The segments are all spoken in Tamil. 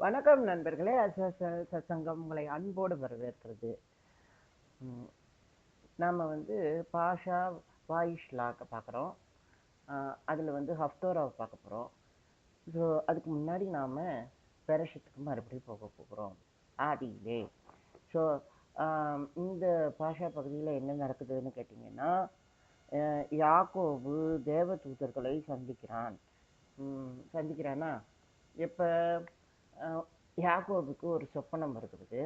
வணக்கம் நண்பர்களே. சத்சங்கம் உங்களை அன்போடு வரவேற்கிறது. ம், நாம வந்து பாஷா வாயிஷ்லாக்க பார்க்குறோம். அதில் வந்து ஹஃப்தோராவை பார்க்க போகிறோம். ஸோ அதுக்கு முன்னாடி நாம் பெரஷத்துக்கு மறுபடியும் போக போகிறோம் ஆதியிலே. ஸோ இந்த பாஷா பகுதியில் என்ன நடக்குதுன்னு கேட்டிங்கன்னா, யாக்கோபு தேவதூதர்களை சந்திக்கிறானா எப்போ யாக்கோபுக்கு ஒரு சொப்பனம் வருகிறது.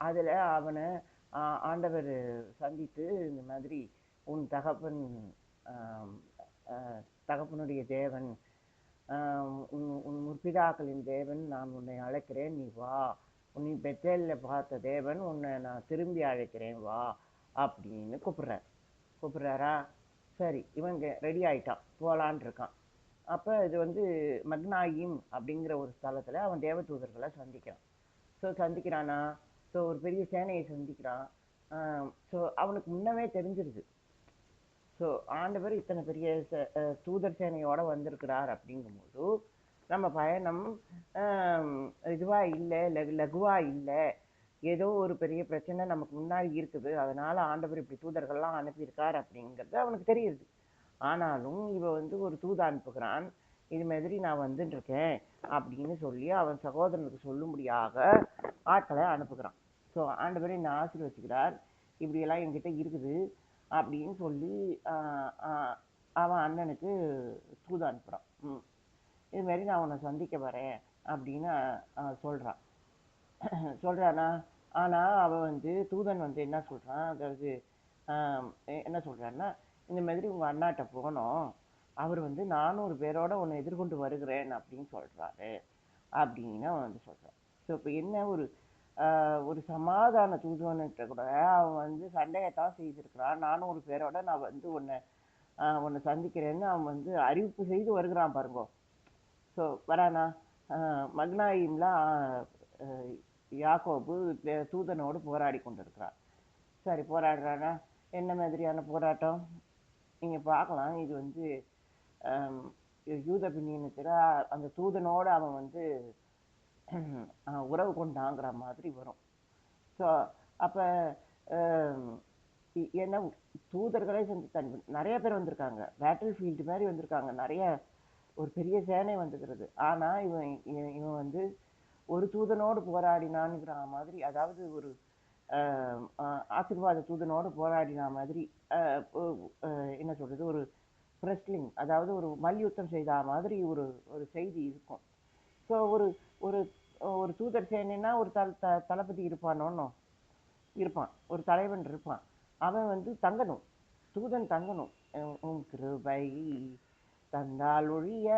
அதில் அவனை ஆண்டவர் சந்தித்து இந்த மாதிரி உன் தகப்பனுடைய தேவன், உன் முற்பிதாக்களின் தேவன், நான் உன்னை அழைக்கிறேன், நீ வா, நீ பெத்தேலில் பார்த்த தேவன், உன்னை நான் திரும்பி அழைக்கிறேன் வா அப்படின்னு கூப்பிடுறாரா. சரி, இவங்க ரெடி ஆயிட்டான், போலான் இருக்கான். அப்போ இது வந்து மக்னாயிம் அப்படிங்கிற ஒரு ஸ்தலத்தில் அவன் தேவதூதர்களை சந்திக்கிறான். ஸோ சந்திக்கிறானா, ஸோ ஒரு பெரிய சேனையை சந்திக்கிறான். ஸோ அவனுக்கு முன்னமே தெரிஞ்சிருது, ஸோ ஆண்டவர் இத்தனை பெரிய தூதர் சேனையோட வந்திருக்கிறார் அப்படிங்கும்போது நம்ம பயணம் இதுவா இல்லை, லகுவா இல்லை, ஏதோ ஒரு பெரிய பிரச்சனை நமக்கு முன்னாடி இருக்குது, அதனால ஆண்டவர் இப்படி தூதர்கள்லாம் அனுப்பியிருக்கார் அப்படிங்கிறது அவனுக்கு தெரியுது. ஆனாலும் இவன் வந்து ஒரு தூது அனுப்புகிறான், இது மாதிரி நான் வந்துட்டு இருக்கேன் அப்படின்னு சொல்லி அவன் சகோதரனுக்கு சொல்லும்படியாக ஆட்களை அனுப்புகிறான். ஸோ ஆண்டவர் என்னை ஆசீர்வதிக்கிறார், இப்படியெல்லாம் என்கிட்ட இருக்குது அப்படின்னு சொல்லி அவன் அண்ணனுக்கு தூது அனுப்புகிறான். இது மாதிரி நான் உன்னை சந்திக்க வரேன் அப்படின்னு சொல்கிறான். சொல்கிறானா. ஆனால் அவன் வந்து தூதன் வந்து என்ன சொல்கிறான், அதாவது என்ன சொல்கிறான்னா, இந்த மாதிரி உங்கள் அண்ணாட்ட போனோம், அவர் வந்து 400 பேரோட உன்னை எதிர்கொண்டு வருகிறேன் அப்படின்னு சொல்கிறாரு அப்படின்னு அவன் வந்து சொல்கிறான். ஸோ இப்போ என்ன, ஒரு சமாதான தூதுவன்கிட்ட கூட அவன் வந்து சண்டையத்தான் செய்திருக்கிறான். 400 பேரோட நான் வந்து உன்னை சந்திக்கிறேன்னு அவன் வந்து அறிவிப்பு செய்து வருகிறான் பாருங்க. ஸோ வரானா. மக்னாயிம்லாம் யாக்கோபு தூதனோடு போராடி கொண்டிருக்கிறார். சரி, போராடுறானா. என்ன மாதிரியான போராட்டம் நீங்கள் பார்க்கலாம். இது வந்து யூத பின்னியத்தில் அந்த தூதனோடு அவன் வந்து உறவு கொண்டாங்கிற மாதிரி வரும். ஸோ அப்போ என்ன, தூதர்களே நிறைய பேர் வந்திருக்காங்க, பேட்டில் ஃபீல்டு மாதிரி வந்திருக்காங்க, நிறைய ஒரு பெரிய சேனை வந்துக்கிறது. ஆனால் இவன் வந்து ஒரு தூதனோடு போராடினான்ங்கிற மாதிரி, அதாவது ஒரு ஆசீர்வாத தூதனோடு போராடின மாதிரி, என்ன சொல்றது, ஒரு ரெஸ்லிங், அதாவது ஒரு மல்யுத்தம் செய்த மாதிரி ஒரு செய்தி இருக்கும். ஸோ ஒரு ஒரு ஒரு தூதர் சேனைன்னா ஒரு தளபதி இருப்பானோன்னு இருப்பான், ஒரு தலைவன் இருப்பான். அவன் வந்து தங்கணும், தூதன் தங்கணும். உன் கிருபை தந்தால் ஒழிய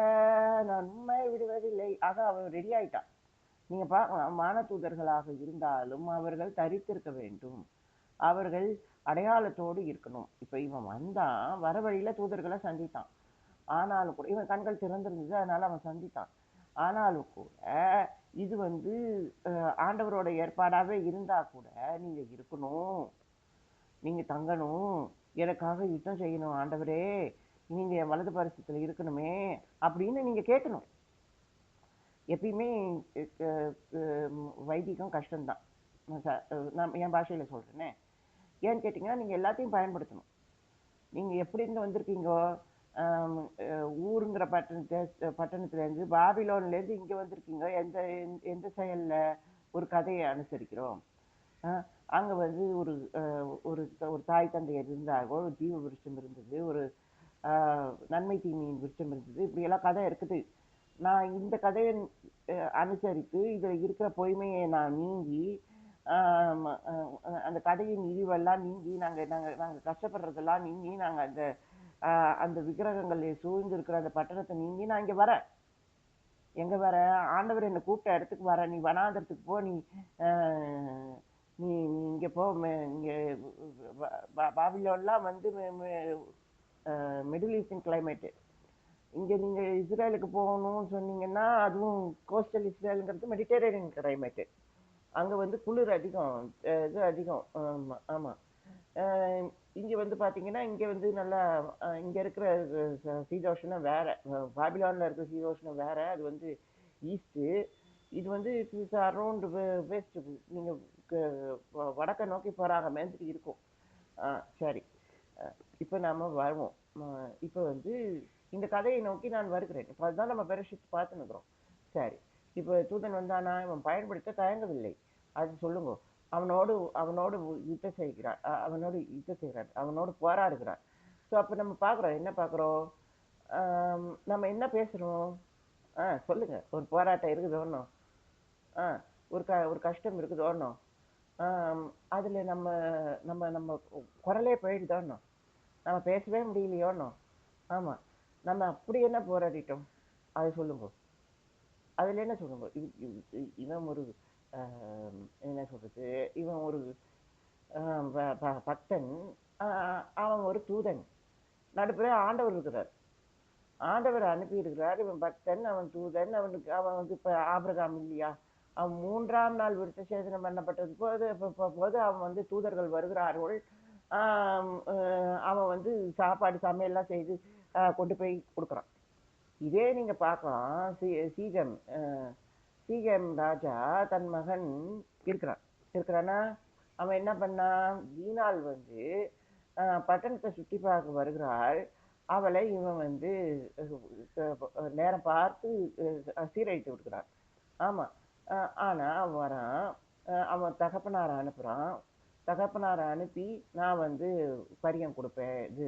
நன்மை விடுவதில்லை. ஆக அவன் ரெடி ஆயிட்டான். நீங்க பார்க்கலாம், மான தூதர்களாக இருந்தாலும் அவர்கள் தரித்திருக்க வேண்டும், அவர்கள் அடையாளத்தோடு இருக்கணும். இப்ப இவன் வந்தான், வர வழியில தூதர்களை சந்தித்தான். ஆனாலும் கூட இவன் கண்கள் திறந்திருந்தது, அதனால அவன் சந்தித்தான். ஆனாலும் கூட இது வந்து ஆண்டவரோட ஏற்பாடாவே இருந்தா கூட நீங்க இருக்கணும், நீங்க தங்கணும், எனக்காக யுத்தம் செய்யணும் ஆண்டவரே, நீங்க என் வலது பரிசத்துல இருக்கணுமே அப்படின்னு நீங்க கேட்கணும். எப்பயுமே வைதிகம் கஷ்டம்தான். நான் என் பாஷையில சொல்றேனே. ஏன்னு கேட்டீங்கன்னா, நீங்க எல்லாத்தையும் பயன்படுத்தணும். நீங்க எப்படி இருந்து வந்திருக்கீங்கோ, ஊருங்கிற பட்டணத்துலேருந்து பாபிலோன்லேருந்து இங்கே வந்திருக்கீங்க, எந்த எந்த செயலில் ஒரு கதையை அனுசரிக்கிறோம். அங்கே வந்து ஒரு ஒரு ஒரு தாய் தந்தையர் இருந்தாகோ, ஒரு ஜீவ விருட்சம் இருந்தது, ஒரு நன்மை தீமையின் விருட்சம் இருந்தது, இப்படியெல்லாம் கதை இருக்குது. நான் இந்த கதையை அனுசரித்து இதில் இருக்கிற பொய்மையை நான் நீங்கி, அந்த கதையின் இழிவெல்லாம் நீங்கி, நாங்கள் கஷ்டப்படுறதெல்லாம் நீங்கி, நாங்கள் அந்த விக்கிரகங்கள் சூழ்ந்து இருக்கிற அந்த பட்டணத்தை நீங்கி நான் இங்கே வரேன். எங்கே வர, ஆண்டவர் என்னை கூப்பிட்ட இடத்துக்கு வர. நீ வனாந்தரத்துக்கு போ, நீ நீ இங்கே போ, இங்கே பாபிலோன்லாம் வந்து மிடில் ஈஸ்டர்ன் கிளைமேட்டு. இங்கே நீங்கள் இஸ்ரேலுக்கு போகணும்னு சொன்னீங்கன்னா, அதுவும் கோஸ்டல் இஸ்ரேலுங்கிறது மெடிட்டரேனியன் கிளைமேட்டு. அங்கே வந்து குளிர் அதிகம், இது அதிகம். ஆமாம் ஆமாம். இங்கே வந்து பார்த்தீங்கன்னா, இங்கே வந்து நல்லா இங்கே இருக்கிற சீதோஷனம் வேற, பாபிலோனில் இருக்கிற சீதோஷனம் வேற, அது வந்து ஈஸ்ட்டு. இது வந்து இட் இஸ் அரௌண்ட் வெஸ்ட். நீங்கள் வடக்க நோக்கி போகிறாங்க மாதிரி இருக்கும். சரி. இப்போ நாம் வருவோம். இப்போ வந்து இந்த கதையை நோக்கி நான் வருகிறேன். இப்போ அதுதான் நம்ம பெருஷித் பார்த்துன்னுக்குறோம். சரி. இப்போ தூதன் வந்தானா, இவன் பயன்படுத்த தயங்கவில்லை. அது சொல்லுங்க. அவனோடு அவனோடு யுத்தம் செய்கிறான். அவனோடு போராடுகிறான். ஸோ அப்போ நம்ம பார்க்குறோம், என்ன பார்க்குறோம்? நம்ம என்ன பேசுகிறோம்? சொல்லுங்க. ஒரு போராட்டம் இருக்குதோன்னும். ஒரு கஷ்டம் இருக்குதோன்னும். அதில் நம்ம நம்ம நம்ம குரலே போயிடுதோன்னோ, நம்ம பேசவே முடியலையோன்னோ. ஆமாம். நம்ம அப்படி என்ன போராடிட்டோம்? அதை சொல்லுங்க. அதில் என்ன சொல்லுங்க? இவன் ஒரு என்ன சொல்றது, இவன் ஒரு பக்தன், அவன் ஒரு தூதன். நடுப்புற ஆண்டவர் இருக்கிறார். ஆண்டவர் அனுப்பி இருக்கிறார். இவன் பக்தன், அவன் தூதன். அவன் வந்து இப்போ ஆபிரகாம் இல்லையா? அவன் 3ஆம் நாள் விருத்த சேதனம் பண்ணப்பட்டது போது அவன் வந்து தூதர்கள் வருகிறார்கள். அவன் வந்து சாப்பாடு சமையல்லாம் செய்து கொண்டு போய் கொடுக்குறான். இதே நீங்க பார்க்கலாம். சீகம் சீகம் ராஜா தன் மகன் இருக்கிறானா, அவன் என்ன பண்ணான்? தீனாள் வந்து பட்டணத்தை சுற்றி பார்க்க வருகிறாள். அவளை இவன் வந்து நேரம் பார்த்து சீரழித்து விடுகிறான். ஆமா. ஆனா அவன் வரான். அவன் தகப்பனாரை அனுப்புறான். தகப்பனாரை அனுப்பி நான் வந்து பரியம் கொடுப்பேன், இது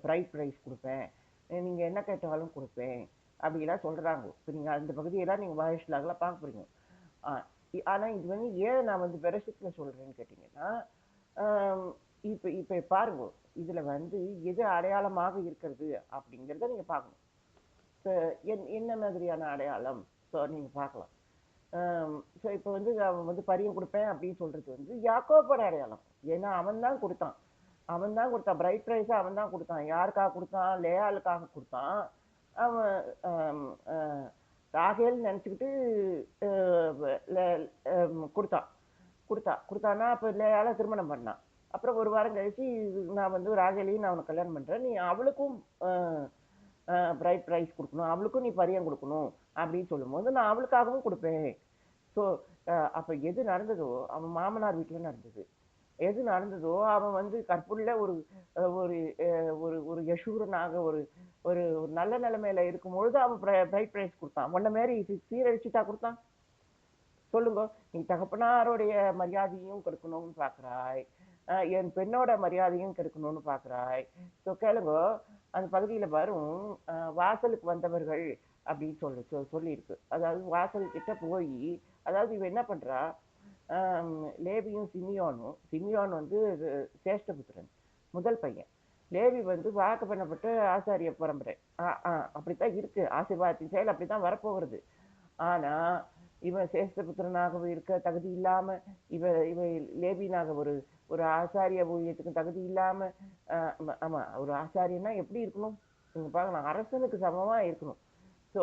பிரைட் ப்ரைஸ் கொடுப்பேன், நீங்க என்ன கேட்டாலும் கொடுப்பேன் அப்படிலாம் சொல்றாங்க. இப்போ நீங்க அந்த பகுதியெல்லாம் நீங்க வாயிஸ்லாகலாம் பார்க்க போறீங்க. ஆனா இது வந்து ஏன் நான் வந்து பெருசுல சொல்றேன்னு கேட்டீங்கன்னா, இப்ப இப்ப பாருங்க, இதுல வந்து எது அடையாளமாக இருக்கிறது அப்படிங்கிறத நீங்க பார்க்கணும். என்ன மாதிரியான அடையாளம்? ஸோ நீங்க பார்க்கலாம். ஸோ இப்போ வந்து அவன் வந்து பரியம் கொடுப்பேன் அப்படின்னு சொல்றது வந்து யாக்கோபோட அடையாளம். ஏன்னா அவன் தான் கொடுத்தான். பிரைட் ப்ரைஸை அவன் தான் கொடுத்தான். யாருக்காக கொடுத்தான்? லேயாளுக்காக கொடுத்தான். அவன் ராகேல் நினச்சிக்கிட்டு கொடுத்தானா. அப்போ லேயால திருமணம் பண்ணான். அப்புறம் ஒரு வாரம் கழிச்சு, நான் வந்து ராகேலையும் நான் அவனுக்கு கல்யாணம் பண்றேன், நீ அவளுக்கும் பிரைட் ப்ரைஸ் கொடுக்கணும், அவளுக்கும் நீ பரியம் கொடுக்கணும் அப்படின்னு சொல்லும்போது நான் அவளுக்காகவும் கொடுப்பேன். ஸோ அப்போ எது நடந்ததோ அவன் மாமனார் வீட்டில் நடந்தது. எது நடந்ததோ அவன் வந்து கற்புள்ள ஒரு ஒரு ஒரு யசூரனாக ஒரு ஒரு நல்ல நிலைமையில இருக்கும்பொழுது அவன் பிரைட் ப்ரைஸ் கொடுத்தான். உன்ன மாரி சீரழிச்சுட்டா கொடுத்தான்? சொல்லுங்க. நீ தகப்பனாருடைய மரியாதையும் கெடுக்கணும்னு பார்க்குறாய், என் பெண்ணோட மரியாதையும் கெடுக்கணும்னு பார்க்குறாய். ஸோ கேளுங்க, அந்த பகுதியில் வரும் வாசலுக்கு வந்தவர்கள் அப்படின்னு சொல்லியிருக்கு. அதாவது வாசல் கிட்ட போய், அதாவது இவன் என்ன பண்றா, லேவியும் சிமியோன் வந்து சேஷ்டபுத்திரன், முதல் பையன். லேவி வந்து வாக்கு பண்ணப்பட்டு ஆசாரிய பரம்பரை. அப்படித்தான் இருக்கு. ஆசீர்வாதத்தின் செயல் அப்படித்தான் வரப்போகிறது. ஆனா இவன் சேஷ்டபுத்திரனாக இருக்க தகுதி இல்லாம, இவ லேவியனாக ஒரு ஒரு ஆசாரிய ஊழியத்துக்கு தகுதி இல்லாம, ஆமா, ஒரு ஆசாரியனா எப்படி இருக்கணும் நீங்க பார்க்கலாம். அரசனுக்கு சமமா இருக்கணும். ஸோ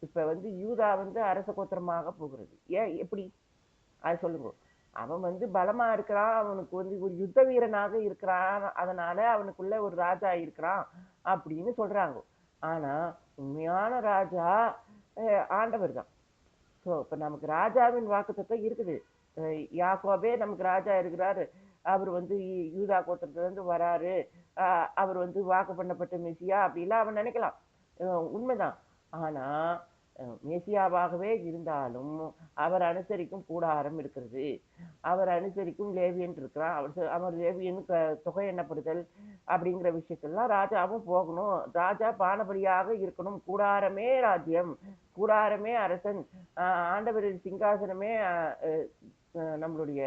இப்ப வந்து யூதா வந்து அரச கோத்திரமாக போகிறது. ஏன் எப்படி? அது சொல்லுங்க. அவன் வந்து பலமா இருக்கிறான், அவனுக்கு வந்து ஒரு யுத்த வீரனாக இருக்கிறான், அதனால அவனுக்குள்ள ஒரு ராஜா இருக்கிறான் அப்படின்னு சொல்றாங்க. ஆனா உண்மையான ராஜா ஆண்டவர் தான். ஸோ இப்போ நமக்கு ராஜாவின் வாக்குத்தத்தம் இருக்குது. யாக்கோபே நமக்கு ராஜா இருக்கிறாரு. அவர் வந்து யூதா கோத்திரத்துல இருந்து வராரு. அவர் வந்து வாக்கு பண்ணப்பட்ட மெசியா அப்படிலாம் அவன் நினைக்கலாம். உண்மைதான். ஆனா மேசியாவாகவே இருந்தாலும் அவர் அனுசரிக்கும் கூடாரம் இருக்கிறது. அவர் அனுசரிக்கும் லேவியன் இருக்கிறான். அவர் லேவியன் தொகை எண்ணப்படுதல் அப்படிங்கிற விஷயத்தெல்லாம் ராஜாவும் போகணும். ராஜா பானபலியாக இருக்கணும். கூடாரமே ராஜ்யம், கூடாரமே அரசன், ஆண்டவரின் சிங்காசனமே நம்மளுடைய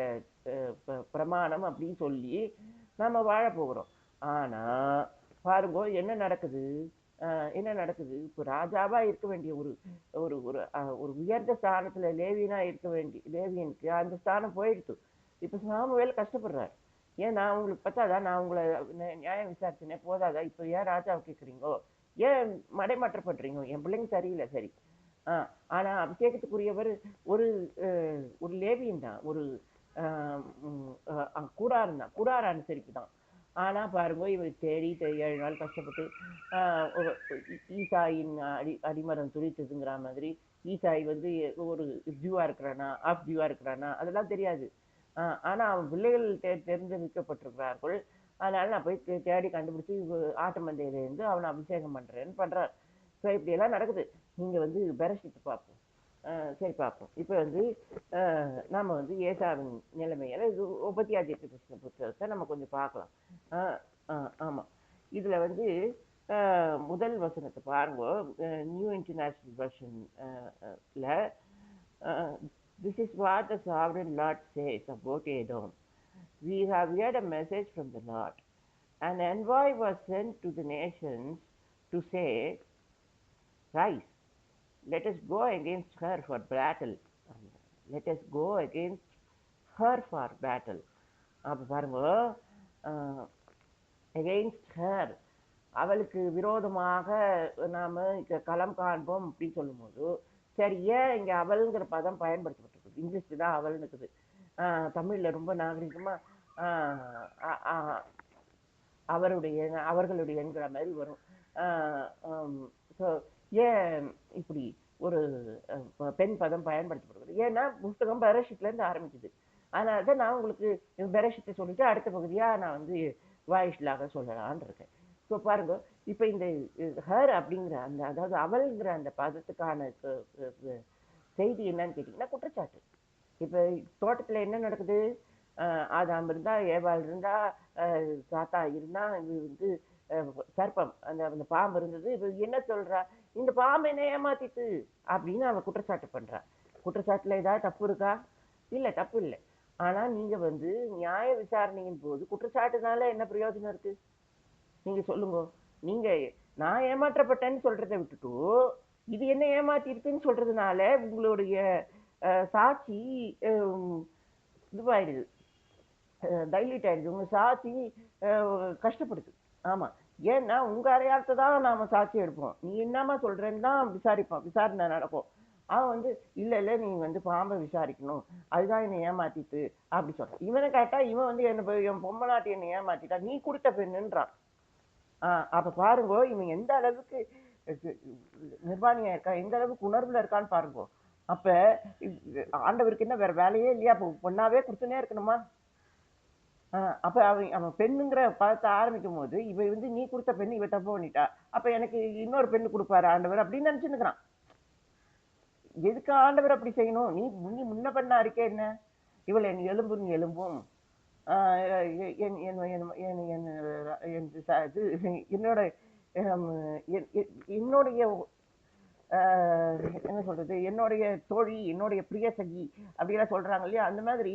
பிரமாணம் அப்படின்னு சொல்லி நம்ம வாழ போகிறோம். ஆனா பாருங்க என்ன நடக்குது. இப்போ ராஜாவா இருக்க வேண்டிய ஒரு ஒரு ஒரு ஒரு உயர்ந்த ஸ்தானத்துல லேவியனா இருக்க வேண்டிய லேவியனுக்கு அந்த ஸ்தானம் போயிடுச்சு. இப்ப சாமுவேல் கஷ்டப்படுறாரு. ஏன் நான் உங்களுக்கு பத்தாதான்? நான் உங்களை நியாயம் விசாரிச்சேனே போதாதா? இப்போ ஏன் ராஜாவை கேட்குறீங்கோ? ஏன் மடைமாற்றப்படுறீங்க? என் பிள்ளைங்க சரியில்லை, சரி. ஆனா அபிஷேகத்துக்குரியவர் ஒரு ஒரு லேவியன் தான், ஒரு கூடாரம் தான், கூடார அனுசரிப்பு தான். ஆனால் பாருங்க இவர் தேடி 7 நாள் கஷ்டப்பட்டு ஈசாயின் அடிமரம் துடித்ததுங்கிற மாதிரி ஈசாய் வந்து ஒரு ஜூவாக இருக்கிறானா ஆஃப் ஜூவாக இருக்கிறானா அதெல்லாம் தெரியாது. ஆனால் அவன் பிள்ளைகள் தெரிந்தெடுக்கப்பட்டிருக்கிறார்கள். அதனால நான் போய் தேடி கண்டுபிடிச்சி ஆட்டு மந்தையிலேருந்து அவனை அபிஷேகம் பண்ணுறேன்னு பண்ணுறார். ஸோ இப்படியெல்லாம் நடக்குது. நீங்கள் வந்து பெரஷிட்டு பார்ப்போம். சரி பார்ப்போம். இப்போ வந்து நாம் வந்து ஏசாவின் நிலைமையில இது உபத்தியாதித்த கிருஷ்ண புத்தகத்தை நம்ம கொஞ்சம் பார்க்கலாம். ஆமாம், இதில் வந்து முதல் வசனத்தை பாருங்க. நியூ இன்டர்நேஷ்னல் வெர்ஷன்ல this is what the sovereign Lord says about Edom. We have heard a message from the Lord. An envoy was sent to the nations to say, rise, let us go against her for battle. Let us go against her for battle. அப்போ பாருங்க, against her, அவளுக்கு விரோதமாக நாம் களம் காண்போம் அப்படின்னு சொல்லும்போது, சரி ஏன் இங்கே அவளுங்கிற பதம் பயன்படுத்தப்பட்டிருக்குது? இங்கிலீஷ் தான் அவள்னு இருக்குது. தமிழில் ரொம்ப நாகரிகமாக அவர்களுடையங்கிற மாதிரி வரும். ஸோ ஏன் இப்படி ஒரு பெண் பதம் பயன்படுத்தப்படுகிறது? ஏன்னா புஸ்தகம் பெரஷிட்லேருந்து ஆரம்பிக்குது. அதனால தான் நான் உங்களுக்கு பெரஷிட்டை சொல்லிட்டு அடுத்த பகுதியாக நான் வந்து வாயிஷ்லாக சொல்லலான்னு இருக்கேன். ஸோ பாருங்க, இப்போ இந்த ஹர் அப்படிங்கிற அந்த அதாவது அவள்ங்கிற அந்த பதத்துக்கான செய்தி என்னன்னு கேட்டிங்கன்னா குற்றச்சாட்டு. இப்போ தோட்டத்தில் என்ன நடக்குது? ஆதாம் இருந்தா, ஏவாள் இருந்தா, சாத்தா இருந்தா, இது வந்து சர்ப்பம் அந்த பாம்பு இருந்தது. இப்போ என்ன சொல்றா? இந்த பாம்பு என்ன ஏமாத்திட்டு அப்படின்னு அவ குற்றச்சாட்டு பண்றா. குற்றச்சாட்டுல ஏதாவது தப்பு இருக்கா? இல்லை, தப்பு இல்லை. ஆனா நீங்க வந்து நியாய விசாரணையின் போது குற்றச்சாட்டுனால என்ன பிரயோஜனம் இருக்கு? நீங்க சொல்லுங்க. நீங்க நான் ஏமாற்றப்பட்டேன்னு சொல்றதை விட்டுட்டு இது என்ன ஏமாத்திருக்குன்னு சொல்றதுனால உங்களுடைய சாட்சி இதுவாயிடுது, டைல்யூட் ஆயிடுது. உங்க சாட்சி கஷ்டப்படுது. ஆமா, ஏன்னா உங்க அடையாளத்தை தான் நாம சாட்சி எடுப்போம். நீ என்னமா சொல்றேன்னு தான் விசாரிப்போம், விசாரணை நடக்கும். அவன் வந்து இல்ல நீ வந்து பாம்பை விசாரிக்கணும், அதுதான் என்னை ஏமாத்திட்டு அப்படி சொல்றான். இவனை கேட்டா இவன் வந்து என்ன என் பொம்மநாட்டி என்னை ஏமாத்திட்டா, நீ கொடுத்த பெண்ணுன்றான். அப்ப பாருங்க இவன் எந்த அளவுக்கு நிர்வாணியா இருக்கான், எந்த அளவுக்கு உணர்வுல இருக்கான்னு பாருங்க. அப்ப ஆண்டவருக்கு என்ன வேற வேலையே இல்லையா? அப்ப பொண்ணாவே கொடுத்துனே இருக்கணுமா? அப்ப அவன் பெண்ணுங்கிற பதத்தை ஆரம்பிக்கும் போது இவ வந்து நீ கொடுத்த பெண்ணு இவ தப்பு பண்ணிட்டா, அப்ப எனக்கு இன்னொரு பெண்ணு கொடுப்பாரு ஆண்டவர் அப்படின்னு நினைச்சுன்னுக்கிறான். எதுக்கு ஆண்டவர் அப்படி செய்யணும்? நீ முன்ன பண்ண அறிக்கை என்ன? இவள் என் எலும்பு நீ எலும்பும், என்னோட என்னுடைய என்ன சொல்றது, என்னுடைய தோழி, என்னுடைய பிரிய சகி அப்படிலாம் சொல்றாங்க இல்லையா? அந்த மாதிரி.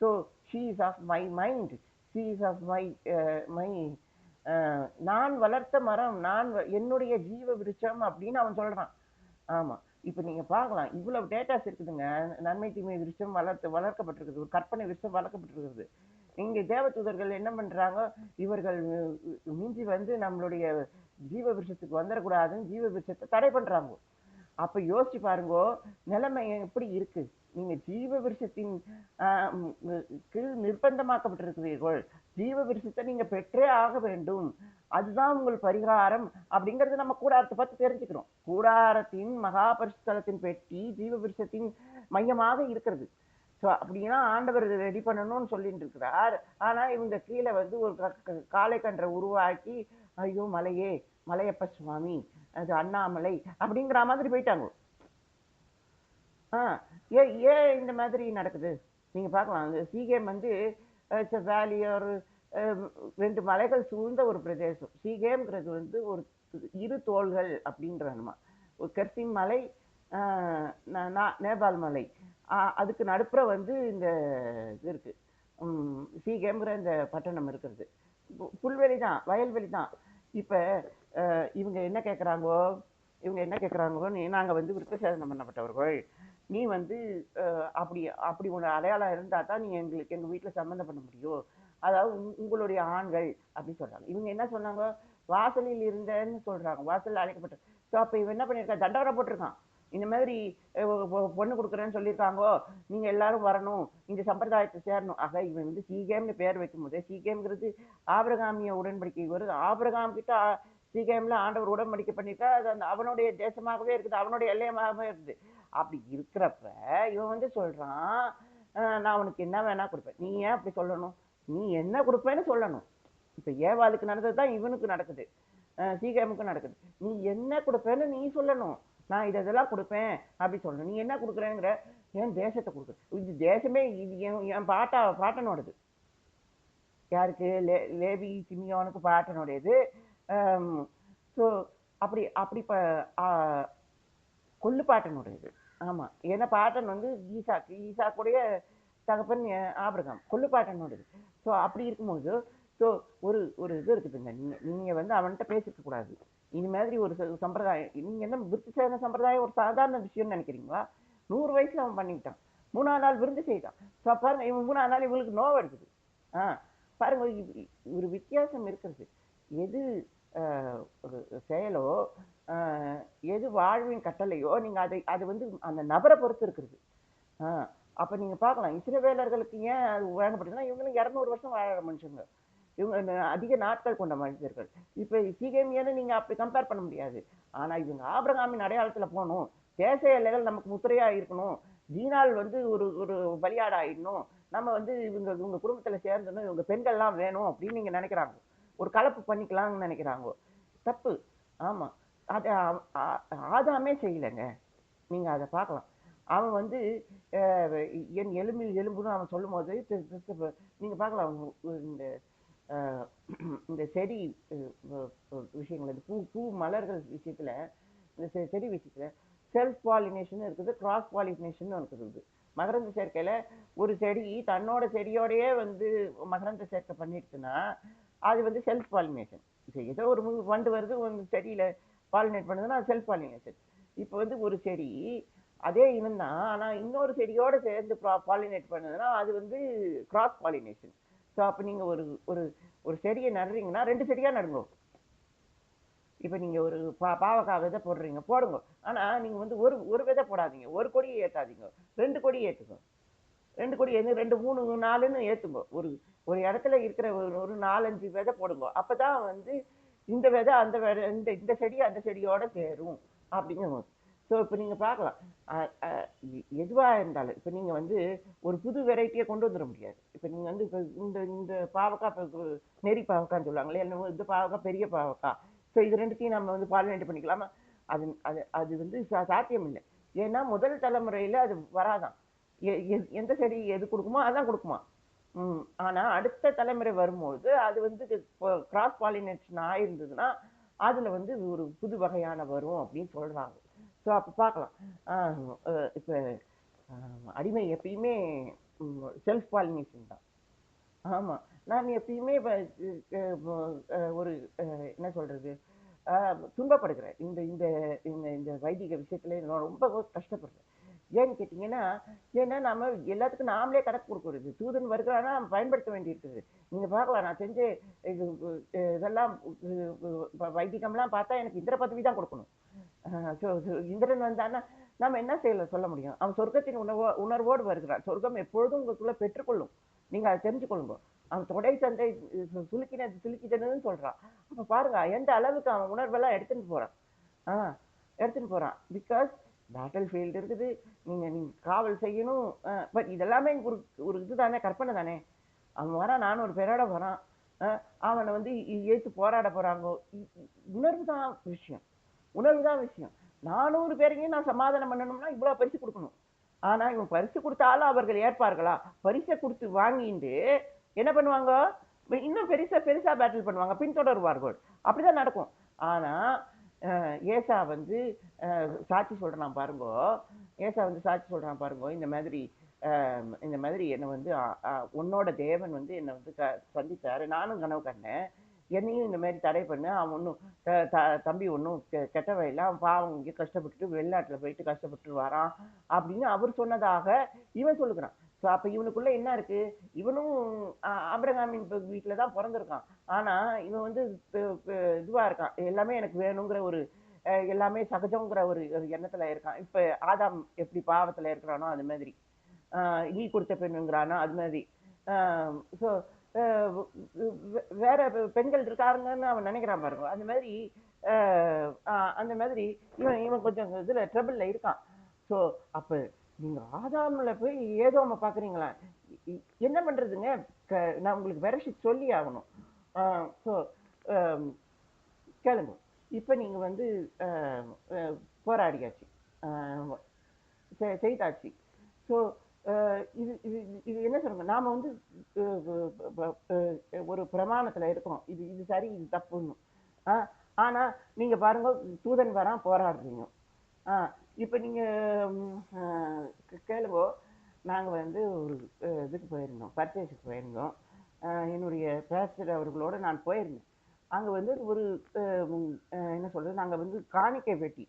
So she is of my mind, she is of my நான் வளர்த்த மரம், என்னுடைய ஜீவ விருட்சம் அப்படின்னு அவன் சொல்றான். ஆமா, இப்ப நீங்க பார்க்கலாம், இவ்வளவு டேட்டாஸ் இருக்குதுங்க. நன்மை தீமை விருட்சம் வளர்க்கப்பட்டிருக்குது, ஒரு கற்பனை விருட்சம் வளர்க்கப்பட்டிருக்கிறது. இங்க தேவதூதர்கள் என்ன பண்றாங்க? இவர்கள் மிஞ்சி வந்து நம்மளுடைய ஜீவ விருட்சத்துக்கு வந்துடக்கூடாதுன்னு ஜீவ விருட்சத்தை தடை பண்றாங்க. அப்ப யோசிச்சு பாருங்க நிலைமை எப்படி இருக்கு. நீங்க ஜீவ விருட்சத்தின் நிர்பந்தமாக்கப்பட்டிருக்கிறீர்கள். ஜீவ விருட்சத்தை நீங்க பெற்றே ஆக வேண்டும், அதுதான் உங்கள் பரிகாரம் அப்படிங்கிறது நம்ம கூடாரத்தை பார்த்து தெரிஞ்சுக்கிறோம். கூடாரத்தின் மகாபரிசுத்தலத்தின் பெட்டி ஜீவ விருட்சத்தின் மையமாக இருக்கிறது. ஸோ அப்படின்னா ஆண்டவர் ரெடி பண்ணணும்னு சொல்லிட்டு இருக்கிறார். ஆனா இவங்க கீழே வந்து ஒரு காளை கன்றை உருவாக்கி, ஐயோ மலையப்ப சுவாமி, அது அண்ணாமலை அப்படிங்கிற மாதிரி போயிட்டாங்க. ஏன் இந்த மாதிரி நடக்குது? நீங்க பார்க்கலாம், அந்த சீகேம் வந்து வேலி ஒரு 2 மலைகள் சூழ்ந்த ஒரு பிரதேசம். சீகேம்ங்கிறது வந்து ஒரு 2 தோள்கள் அப்படின்றமா. ஒரு கர்சிம் மலை, நேபாள் மலை, அதுக்கு நடுப்புற வந்து இந்த இது இருக்கு, சீகேம்ங்கிற இந்த பட்டணம் இருக்கிறது. புல்வெளி தான், வயல்வெளி தான். இப்ப இவங்க என்ன கேட்குறாங்கோ, நாங்கள் வந்து விருத்தசேதனம் பண்ணப்பட்டவர்கள், நீ வந்து அப்படி ஒன்று அடையாளம் இருந்தால் தான் நீ எங்கள் வீட்டில் சம்மந்தம் பண்ண முடியும், அதாவது உங்களுடைய ஆண்கள் அப்படின்னு சொல்கிறாங்க. இவங்க என்ன சொன்னாங்க? வாசலில் இருந்தேன்னு சொல்கிறாங்க, வாசலில் அழைக்கப்பட்ட. ஸோ அப்போ இவன் என்ன பண்ணியிருக்கான்? தண்டவரை போட்டிருக்கான். இந்த மாதிரி பொண்ணு கொடுக்குறேன்னு சொல்லியிருக்காங்கோ, நீங்க எல்லாரும் வரணும், இந்த சம்பிரதாயத்தை சேரணும். ஆக இவன் வந்து சீகேம்னு பேர் வைக்கும்போது, சீகேம்ங்கிறது ஆபிரகாமிய உடன்படிக்கை வருது. ஆபிரகாம் கிட்ட சீகேம்ல ஆண்டவர் உடன்படிக்கை பண்ணிட்டா அது அந்த அவனுடைய தேசமாகவே இருக்குது, அவனுடைய எல்லையமாகவே இருக்குது. அப்படி இருக்கிறப்ப இவன் வந்து சொல்றான், நான் உனக்கு என்ன வேணா கொடுப்பேன். நீ ஏன் அப்படி சொல்லணும்? நீ என்ன கொடுப்பேன்னு சொல்லணும். இப்ப ஏவாளுக்கு நடந்தது தான் இவனுக்கு நடக்குது, சீகேமுக்கு நடக்குது. நீ என்ன கொடுப்பேன்னு நீ சொல்லணும். நான் இதெல்லாம் கொடுப்பேன் அப்படி சொல்லணும். நீ என்ன கொடுக்குறேங்கிற? என் தேசத்தை கொடுக்குற. இது தேசமே இது என் பாட்டனோடது. யாருக்கு? லேவி சிமியோனுக்கு பாட்டனுடையது. ஸோ அப்படி அப்படி கொள்ளு பாட்டனுடையது. ஆமா, ஏன்னா பாட்டன் வந்து ஈசாக்குடைய தகப்பன் ஆபிரகாம், கொள்ளு பாட்டனோடது. ஸோ அப்படி இருக்கும்போது ஸோ ஒரு ஒரு இது இருக்குதுங்க. நீங்க வந்து அவன்கிட்ட பேசிக்க கூடாது. இது மாதிரி ஒரு சம்பிரதாயம், நீங்க என்ன விருத்தி சேதன சம்பிரதாயம் ஒரு சாதாரண விஷயம்னு நினைக்கிறீங்களா? 100 வயசுல அவன் பண்ணிட்டான். 3ஆம் நாள் விருந்து செய்தான். ஸோ பாருங்க, இவன் 3ஆம் நாள் இவங்களுக்கு நோவு எடுக்குது. பாருங்க, ஒரு வித்தியாசம் இருக்கிறது. எது ஒரு செயலோ, எது வாழ்வின் கட்டளையோ, நீங்க அது வந்து அந்த நபரை பொறுத்து இருக்கிறது. அப்ப நீங்க பார்க்கலாம், இஸ்ரவேலர்களுக்கு ஏன் அது வழங்கப்படுதுன்னா, இவங்களும் 200 வருஷம் வாழ மனுஷங்க. இவங்க அதிக நாட்கள் கொண்ட மனிதர்கள். இப்ப சீகேமியன்னு நீங்க அப்படி கம்பேர் பண்ண முடியாது. ஆனா இவங்க ஆபிரகாமின் அடையாளத்துல போகணும், தேச எல்லைகள் நமக்கு முத்திரையா இருக்கணும், ஜீனால் வந்து ஒரு ஒரு பலியாடு ஆயிடணும், நம்ம வந்து இவங்க குடும்பத்துல சேர்ந்தணும், இவங்க பெண்கள்லாம் வேணும் அப்படின்னு நீங்க நினைக்கிறாங்க. ஒரு கலப்பு பண்ணிக்கலாம்னு நினைக்கிறாங்க. தப்பு. ஆமா, அதை ஆதாமே செய்யலைங்க. நீங்க அதை பார்க்கலாம். அவன் வந்து என் எலும்பில் எலும்புன்னு அவன் சொல்லும் போது நீங்க பார்க்கலாம். இந்த இந்த செடி விஷயங்கள், இந்த பூ மலர்கள் விஷயத்துல, இந்த செடி விஷயத்துல செல்ஃப் பாலினேஷன் இருக்குது, கிராஸ் பாலினேஷன் இருக்குது. மகரந்த சேர்க்கையில ஒரு செடி தன்னோட செடியோடயே வந்து மகரந்த சேர்க்கை பண்ணிடுச்சுன்னா அது வந்து செல்ஃப் பாலினேஷன். ஏதோ ஒரு வண்டு வருது ஒரு செடியில பாலினேட் பண்ணுதுன்னா அது செல்ஃப் பாலினேஷன். இப்போ வந்து ஒரு செடி அதே இனம் தான், ஆனா இன்னொரு செடியோட சேர்ந்து பாலினேட் பண்ணுதுன்னா அது வந்து கிராஸ் பாலினேஷன். ஸோ அப்போ நீங்க ஒரு ஒரு ஒரு செடியை நடுறீங்கன்னா 2 செடியா நடுங்க. இப்போ நீங்க ஒரு பாவக்காய் விதை போடுறீங்க, போடுங்க. ஆனா நீங்க வந்து ஒரு விதை போடாதீங்க, ஒரு கொடியை ஏத்தாதீங்க, 2 கொடியை ஏத்துங்க. 2 கொடி 2 3 4ன்னு ஏத்துங்க. ஒரு ஒரு இடத்துல இருக்கிற ஒரு 4-5 விதை போடுங்க. அப்பதான் வந்து இந்த விதை அந்த விதை, இந்த செடி அந்த செடியோட சேரும் அப்படிங்கும். ஸோ இப்போ நீங்க பார்க்கலாம், எதுவா இருந்தாலும் இப்போ நீங்க வந்து ஒரு புது வெரைட்டியை கொண்டு வந்துட முடியாது. இப்போ நீங்க வந்து இப்போ இந்த பாவக்காய் நெறி பாவக்கான்னு சொல்லுவாங்களே, இந்த பாவக்காய் பெரிய பாவக்காய், ஸோ இது ரெண்டுத்தையும் நம்ம வந்து பாலினேட் பண்ணிக்கலாமா? அது அது அது வந்து சாத்தியம் இல்லை. ஏன்னா முதல் தலைமுறையில அது வராதான். எந்த செடி எது கொடுக்குமோ அதான் கொடுக்குமா. ஆனா அடுத்த தலைமுறை வரும்போது அது வந்து கிராஸ் பாலினேஷன் ஆயிருந்ததுன்னா அதுல வந்து ஒரு புது வகையான வரும் அப்படின்னு சொல்றாங்க. ஸோ அப்ப பார்க்கலாம். இப்ப அடிமை எப்பயுமே செல்ஃப் பாலினேஷன் தான். ஆமா, நான் எப்பயுமே ஒரு என்ன சொல்றது, துன்பப்படுகிறேன். இந்த இந்த இந்த இந்த வைதிக விஷயத்துல நான் ரொம்ப கஷ்டப்படுறேன். ஏன்னு கேட்டீங்கன்னா, ஏன்னா நம்ம எல்லாத்துக்கும் நாமளே கணக்கு கொடுக்கறது. தூதன் வருகிறான்னா நம்ம பயன்படுத்த வேண்டியிருக்குது. நீங்க பார்க்கலாம், நான் செஞ்ச இது இதெல்லாம் வைதிகம்லாம் பார்த்தா எனக்கு இந்திர பதவி தான் கொடுக்கணும். இந்திரன் வந்தான்னா நம்ம என்ன சொல்ல முடியும்? அவன் சொர்க்கத்தின் உணர்வோடு வருகிறான். சொர்க்கம் எப்பொழுதும் உங்களுக்குள்ள பெற்றுக்கொள்ளும். நீங்க அதை தெரிஞ்சு கொள்ளுங்க. அவன் தொடை சந்தை சுலுக்கினதுன்னு சொல்றான். அப்ப பாருங்க எந்த அளவுக்கு அவன் உணர்வெல்லாம் எடுத்துட்டு போறான். எடுத்துட்டு போறான். பிகாஸ் பேட்டில் ஃபீல்டு இருக்குது, நீங்க காவல் செய்யணும். பட் இதெல்லாமே ஒரு ஒரு இதுதானே, கற்பனை தானே. அவன் வரான், நானும் ஒரு பேரோட வரான், அவனை வந்து ஏத்து போராட போறாங்க. உணர்வு தான் விஷயம், உணர்வு தான் விஷயம். 400 பேரையும் நான் சமாதானம் பண்ணணும்னா இவ்வளவு பரிசு கொடுக்கணும். ஆனா இவன் பரிசு கொடுத்தாலும் அவர்கள் ஏற்பார்களா? பரிசை கொடுத்து வாங்கிட்டு என்ன பண்ணுவாங்க? இன்னும் பெருசா பெருசா பேட்டில் பண்ணுவாங்க, பின்தொடருவார்கள். அப்படிதான் நடக்கும். ஆனா ஏசா வந்து சாட்சி சொல்றான் பாருங்க. ஏசா வந்து சாட்சி சொல்றான் பாருங்க. இந்த மாதிரி என்னை வந்து உன்னோட தேவன் வந்து என்னை வந்து சந்தித்தாரு, நானும் கனவு கண்டேன், என்னையும் இந்த மாதிரி தடை பண்ணு, அவன் ஒன்றும் தம்பி ஒன்றும் கெட்டவன் இல்லை, அவன் பாவம் இங்கே கஷ்டப்பட்டுட்டு வெளிநாட்டில் போயிட்டு கஷ்டப்பட்டு வரான் அப்படின்னு அவர் சொன்னதாக இவன் சொல்லுகிறான். ஸோ அப்போ இவனுக்குள்ள என்ன இருக்கு? இவனும் ஆபிரகாமின் வீட்டில் தான் பிறந்திருக்கான். ஆனா இவன் வந்து இதுவா இருக்கான், எல்லாமே எனக்கு வேணுங்கிற ஒரு எல்லாமே சகஜங்கிற ஒரு எண்ணத்துல இருக்கான். இப்ப ஆதாம் எப்படி பாவத்துல இருக்கிறானோ அது மாதிரி, ஈ கொடுத்த பெண்ணுங்கிறானோ அது மாதிரி. ஸோ வேற பெண்கள் இருக்காருங்கன்னு அவன் நினைக்கிறான் பாருங்க. அந்த மாதிரி அந்த மாதிரி இவன் இவன் கொஞ்சம் இதுல ட்ரபிள்ல இருக்கான். ஸோ அப்ப நீங்க ஆதாம்ல போய் ஏதோம பாக்குறீங்களா? என்ன பண்றதுங்க? நான் உங்களுக்கு வெரஷிட் சொல்லி ஆகணும். ஸோ கேளுங்க. இப்ப நீங்க வந்து போராடியாச்சு, செய்தாச்சு. ஸோ இது இது இது என்ன சொல்லுங்க, நாம வந்து ஒரு பிரமாணத்துல இருக்கோம், இது இது சரி இது தப்புன்னு. ஆனா நீங்க பாருங்க, தூதன் வரான், போராடுறீங்க. இப்ப நீங்க கேளுங்க. நாங்க வந்து ஒரு இதுக்கு போயிருந்தோம், பர்ச்சேஸுக்கு போயிருந்தோம். என்னுடைய பேஸ்டர் அவர்களோட நான் போயிருந்தேன். அங்க வந்து ஒரு என்ன சொல்றது, நாங்க வந்து காணிக்கை பெட்டி,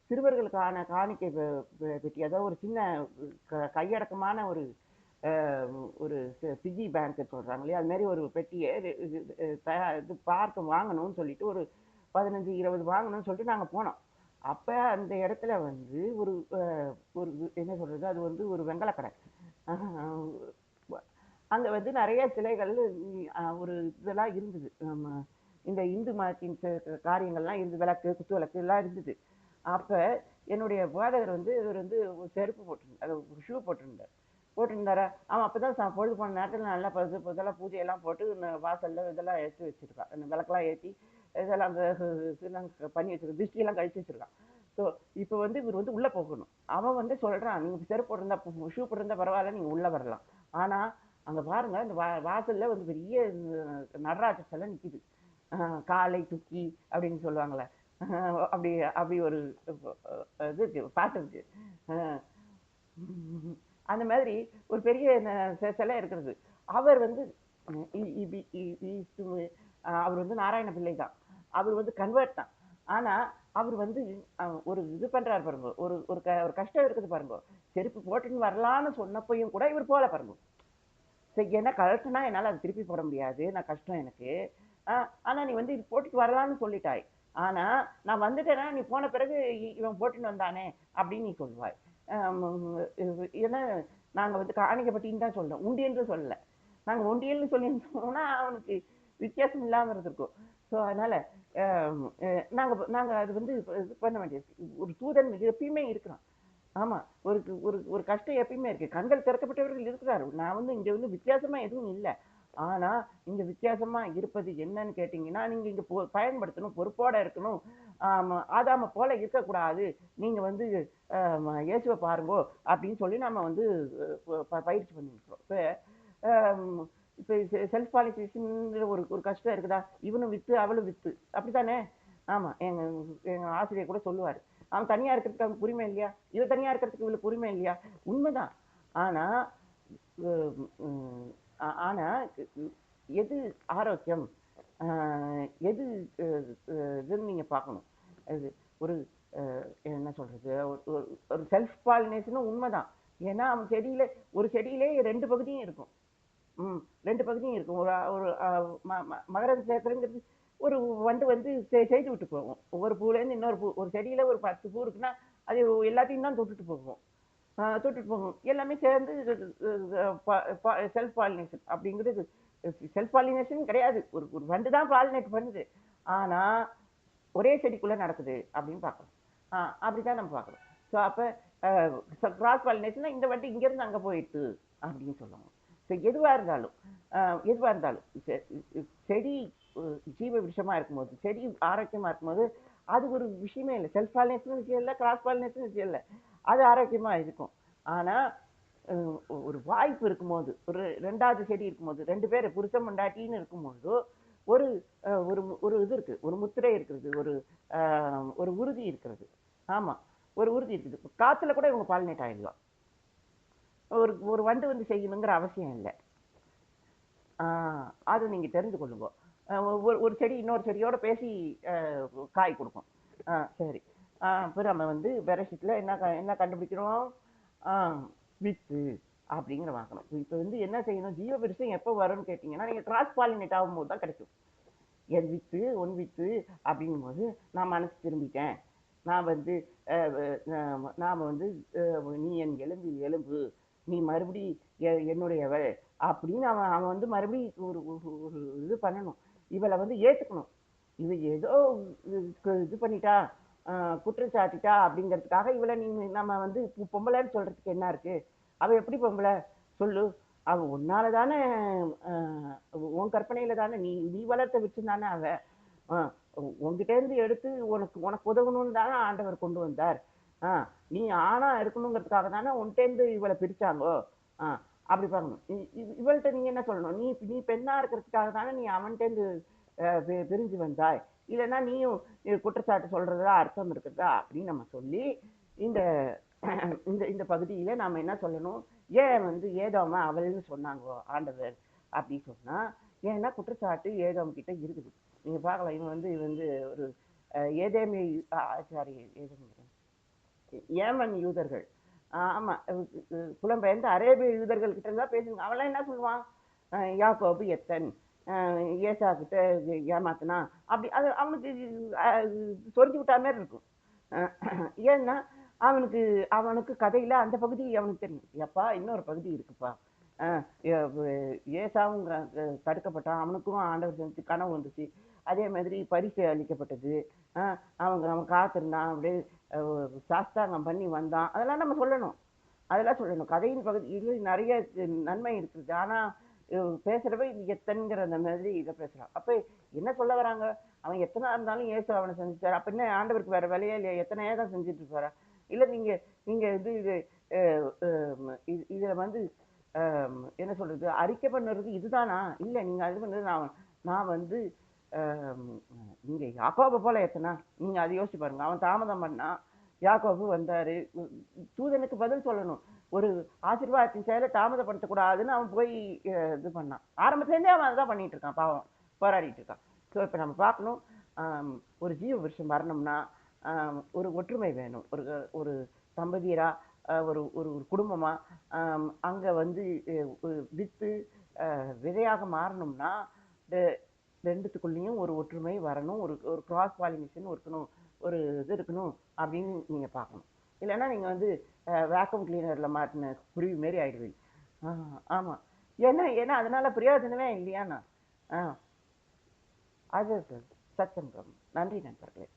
சிறுவர்களுக்கான காணிக்கை பெட்டி, அதாவது ஒரு சின்ன கையடக்கமான ஒரு ஒரு பிஜி பேங்க் சொல்றாங்க இல்லையா, அது மாதிரி ஒரு பெட்டியை இது பார்க்க வாங்கணும்னு சொல்லிட்டு ஒரு 15-20 வாங்கணும்னு சொல்லிட்டு நாங்க போனோம். அப்ப அந்த இடத்துல வந்து ஒரு ஒரு என்ன சொல்றது, அது வந்து ஒரு வெங்கலக்கடை. அங்க வந்து நிறைய சிலைகள், ஒரு இதெல்லாம் இருந்தது. இந்த இந்து மதத்தின் காரியங்கள்லாம் இருந்து, விளக்கு, குத்து விளக்கு எல்லாம் இருந்தது. அப்ப என்னுடைய போதகர் வந்து இவர் வந்து செருப்பு போட்டிருந்தார், ஒரு ஷூ போட்டிருந்தாரா. அவன் அப்பதான் பொழுது போன நேரத்துல நல்லா இதெல்லாம் பூஜையெல்லாம் போட்டு வாசல்ல இதெல்லாம் ஏற்றி வச்சிருக்கான், விளக்கெல்லாம் ஏற்றி இதெல்லாம் பண்ணி வச்சிருக்கான், திருஷ்டியெல்லாம் கழிச்சு வச்சிருக்கான். ஸோ இப்போ வந்து இவர் வந்து உள்ள போகணும். அவன் வந்து சொல்றான், நீங்க செருப்பு போட்டிருந்தா, ஷூ போட்டிருந்தா பரவாயில்ல, நீங்க உள்ள வரலாம். ஆனா அங்க பாருங்க, இந்த வாசல்ல வந்து பெரிய நடராஜ சிலை நிக்குது. காலை துக்கி அப்படின்னு சொல்லுவாங்களே, அப்படி அப்படி ஒரு இது இருக்கு, பாட்டு இருக்கு. அந்த மாதிரி ஒரு பெரிய சிலை இருக்கிறது. அவர் வந்து அவர் வந்து நாராயண பிள்ளை தான். அவர் வந்து கன்வெர்ட் தான். ஆனா அவர் வந்து ஒரு இது பண்றாரு பாருங்க, ஒரு ஒரு கஷ்டம் இருக்குது பாருங்க. செருப்பு போட்டுன்னு வரலான்னு சொன்னப்பையும் கூட இவர் போல பாருங்க. சரி, என்ன கழட்டுனா என்னால அதை திருப்பி போட முடியாது, நான் கஷ்டம் எனக்கு. ஆனா நீ வந்து இது போட்டுட்டு வரலான்னு சொல்லிட்டாய். ஆனா நான் வந்துட்டேன்னா, நீ போன பிறகு இவன் போட்டுன்னு வந்தானே அப்படின்னு நீ சொல்லுவாய். ஏன்னா நாங்க வந்து காணிக்கப்பட்டின்னு தான் சொல்றோம், உண்டியன்று சொல்லல. நாங்க ஒண்டியல்னு சொல்லியிருந்தோம்னா அவனுக்கு வித்தியாசம் இல்லாம இருந்திருக்கும். ஸோ அதனால நாங்க நாங்க அது வந்து இது பண்ண வேண்டியது. ஒரு தூதன் எப்பயுமே இருக்கிறான். ஆமா. ஒரு ஒரு ஒரு கஷ்டம் எப்பயுமே இருக்கு. கண்கள் திறக்கப்பட்டவர்கள் இருக்கிறார். நான் வந்து இங்க வந்து வித்தியாசமா எதுவும் இல்ல. ஆனா இங்க வித்தியாசமா இருப்பது என்னன்னு கேட்டீங்கன்னா, நீங்க இங்க பயன்படுத்தணும், பொறுப்போட இருக்கணும். ஆதாம போல இருக்கக்கூடாது. நீங்க வந்து இயேசுவை பாருங்கோ அப்படின்னு சொல்லி நம்ம வந்து பயிற்சி பண்ணிருக்கோம். இப்ப செல்ஃப் பாலிசிஸ்ன்ற ஒரு ஒரு கஷ்டம் இருக்குதா? இவனும் வித்து அவளும் வித்து, அப்படித்தானே? ஆமா. எங்க எங்க ஆசிரியர் கூட சொல்லுவாரு, அவன் தனியா இருக்கிறதுக்கு அவனுக்கு உரிமை இல்லையா, இவ தனியா இருக்கிறதுக்கு இவளுக்கு உரிமை இல்லையா? உண்மைதான். ஆனா ஆனா எது ஆரோக்கியம், எது இதுன்னு நீங்க பார்க்கணும். அது ஒரு என்ன சொல்றது, ஒரு செல்ஃப் பாலினேஷனும் உண்மைதான். ஏன்னா அவன் செடியில, ஒரு செடியிலே 2 பகுதியும் இருக்கும். 2 பகுதியும் இருக்கும். ஒரு ஒரு மகரந்த சேர்க்கைங்கிறது, ஒரு வண்டு வந்து செய்து விட்டு போகும். ஒவ்வொரு பூலேருந்து இன்னொரு பூ, ஒரு செடியில ஒரு 10 பூ இருக்குன்னா அது எல்லாத்தையும் தான் தொட்டுட்டு போகும். தொட்டுட்டு போகும். எல்லாமே சேர்ந்து செல்ஃப் பாலினேஷன் அப்படிங்கிறது. செல்ஃப் பாலினேஷன் கிடையாது, ஒரு ஒரு வண்டு தான் பாலினேட் பண்ணுது. ஆனா ஒரே செடிக்குள்ள நடக்குது அப்படின்னு பார்க்கணும். அப்படிதான் நம்ம பார்க்கணும். ஸோ அப்ப கிராஸ் பாலினேஷன், இந்த வண்டி இங்க இருந்து அங்க போயிட்டு அப்படின்னு சொல்லுவாங்க. ஸோ எதுவா இருந்தாலும் எதுவா இருந்தாலும் செடி ஜீவ விஷயமா இருக்கும்போது, செடி ஆரோக்கியமா இருக்கும்போது அது ஒரு விஷயமே இல்லை. செல்ஃப் பாலினேஷன் விஷயம் இல்லை, கிராஸ் பாலினேஷன் விஷயம் இல்லை, அது ஆரோக்கியமா இருக்கும். ஆனா ஒரு வாய்ப்பு இருக்கும்போது, ஒரு 2வது செடி இருக்கும்போது, 2 பேர் புருஷன் பொண்டாட்டின்னு இருக்கும்போது ஒரு ஒரு ஒரு இது இருக்கு, ஒரு முத்திரை இருக்கிறது, ஒரு ஒரு உறுதி இருக்கிறது. ஆமா, ஒரு உறுதி இருக்குது. காத்துல கூட இவங்க பாலினேட் ஆயிடலாம். ஒரு ஒரு வண்டு வந்து செய்யணுங்கிற அவசியம் இல்லை. அது நீங்க தெரிந்து கொள்ளுங்க. ஒரு ஒரு செடி இன்னொரு செடியோட பேசி காய் கொடுக்கும். சரி. அப்புறம் நம்ம வந்து பெரஷிட்ல என்ன கண்டுபிடிக்கிறோம்? வித்து அப்படிங்கிற வாங்கணும். இப்போ வந்து என்ன செய்யணும், ஜீவ விருஷம் எப்போ வரும்னு கேட்டீங்கன்னா, நீங்க கிராஸ் பாலினேட் ஆகும்போது தான் கிடைக்கும். என் வித்து உன் வித்து அப்படிங்கும்போது நான் மனசு திரும்பிட்டேன். நான் வந்து நாம வந்து நீ என் எலும்பில் எலும்பு, நீ மறுபடி என்னுடையவள் அப்படின்னு அவன் அவன் வந்து மறுபடி ஒரு ஒரு இது பண்ணணும். இவளை வந்து ஏத்துக்கணும். இவ ஏதோ இது பண்ணிட்டா, குற்றம் சாட்டிட்டா அப்படிங்கிறதுக்காக இவளை நீ நம்ம வந்து பொம்பளைன்னு சொல்றதுக்கு என்ன இருக்கு? அவ எப்படி பொம்பளை சொல்லு? அவ உன்னால தானே, உன் கற்பனையில தானே நீ நீ வளர்த்த விட்டு தானே அவ. ஆஹ் உன்கிட்ட இருந்து எடுத்து உனக்கு உனக்கு உதவணும்னு தானே ஆண்டவர் கொண்டு வந்தார். நீ ஆணா இருக்கணுங்கிறதுக்காக தானே உன்கிட்ட இருந்து இவளை பிரிச்சாங்கோ. அப்படி பாருங்க. இவள்கிட்ட நீங்க என்ன சொல்லணும்? நீ நீ பெண்ணா இருக்கிறதுக்காக தானே நீ அவன்கிட்ட இருந்து பிரிஞ்சு வந்தாய். இல்லைன்னா நீயும் குற்றச்சாட்டு சொல்றதா அர்த்தம் இருக்குதா அப்படின்னு நம்ம சொல்லி இந்த இந்த இந்த பகுதியில நாம என்ன சொல்லணும்? ஏன் வந்து ஏதோமா அவள்னு சொன்னாங்கோ ஆண்டவர் அப்படி சொன்னா, ஏன்னா குற்றச்சாட்டு ஏதோம் கிட்ட இருக்குது. நீங்க பார்க்கலாம். இவன் வந்து ஒரு ஏதேமி சாரி ஏமன் யூதர்கள், ஆமா, புலம்பெயர்ந்த அரேபிய யூதர்கள் கிட்ட இருந்தா பேசுங்க. அவெல்லாம் என்ன சொல்லுவான்? யாக்கோபு எத்தன் ஏசா கிட்ட ஏமாத்தினா அப்படி அது அவனுக்கு சொரிஞ்சு விட்டா மாதிரி இருக்கும். ஏன்னா அவனுக்கு அவனுக்கு கதையில அந்த பகுதி அவனுக்கு தெரியும். எப்பா இன்னொரு பகுதி இருக்குப்பா. ஏசாவும் தடுக்கப்பட்டான், அவனுக்கும் ஆண்டவர் செஞ்சு கனவு வந்துச்சு. அதே மாதிரி பரிசு அளிக்கப்பட்டது. அவன் காத்திருந்தான், அப்படியே சாஸ்தாங்கம் பண்ணி வந்தான். அதெல்லாம் நம்ம சொல்லணும். அதெல்லாம் சொல்லணும். கதையின் பகுதி இது நிறைய நன்மை இருக்குது. ஆனா பேசுறப்ப இது எத்தன்கிற அந்த மாதிரி இதை பேசுறான். அப்ப என்ன சொல்ல வராங்க? அவன் எத்தனை இருந்தாலும் ஏசு அவனை செஞ்சுட்டாரு. அப்ப என்ன ஆண்டவருக்கு வேற வேலையே இல்லையா? எத்தனையே தான் செஞ்சுட்டு இருப்பாரா? இல்ல நீங்க நீங்க இது இதுல வந்து என்ன சொல்றது, அறிக்கை பண்ணுறது இதுதானா? இல்ல நீங்க அது பண்ணது நான் நான் வந்து நீங்க யாக்கோபை போல எத்தனா நீங்க அதை யோசிச்சு பாருங்க. அவன் தாமதம் பண்ணா, யாக்கோபு வந்தாரு. தூதனுக்கு பதில் சொல்லணும். ஒரு ஆசீர்வாதத்தின் செயலை தாமதப்படுத்தக்கூடாதுன்னு அவன் போய் இது பண்ணான். ஆரம்பத்துலேருந்தே அவன் அதுதான் பண்ணிட்டு இருக்கான். பாவம், போராடிட்டு இருக்கான். ஸோ இப்போ நம்ம பார்க்கணும், ஒரு ஜீவ விருஷம் வரணும்னா ஒரு ஒற்றுமை வேணும். ஒரு ஒரு தம்பதியரா, ஒரு ஒரு குடும்பமா, அங்க வந்து வித்து விதையாக மாறணும்னா ரெண்டுத்துக்குள்ளேயும் ஒரு ஒற்றுமை வரணும். ஒரு ஒரு கிராஸ் பாலினேஷன் இருக்கணும். ஒரு இது இருக்கணும் அப்படின்னு நீங்க பார்க்கணும். இல்லைன்னா நீங்க வந்து வேக்கம் கிளீனர்ல மாட்டின குருவி மாரி ஆயிடுவீங்க. ஆமா. ஏன்னா ஏன்னா அதனால பிரயோஜனமே இல்லையாண்ணா. அது சச்சங்கம். நன்றி நண்பர்களே.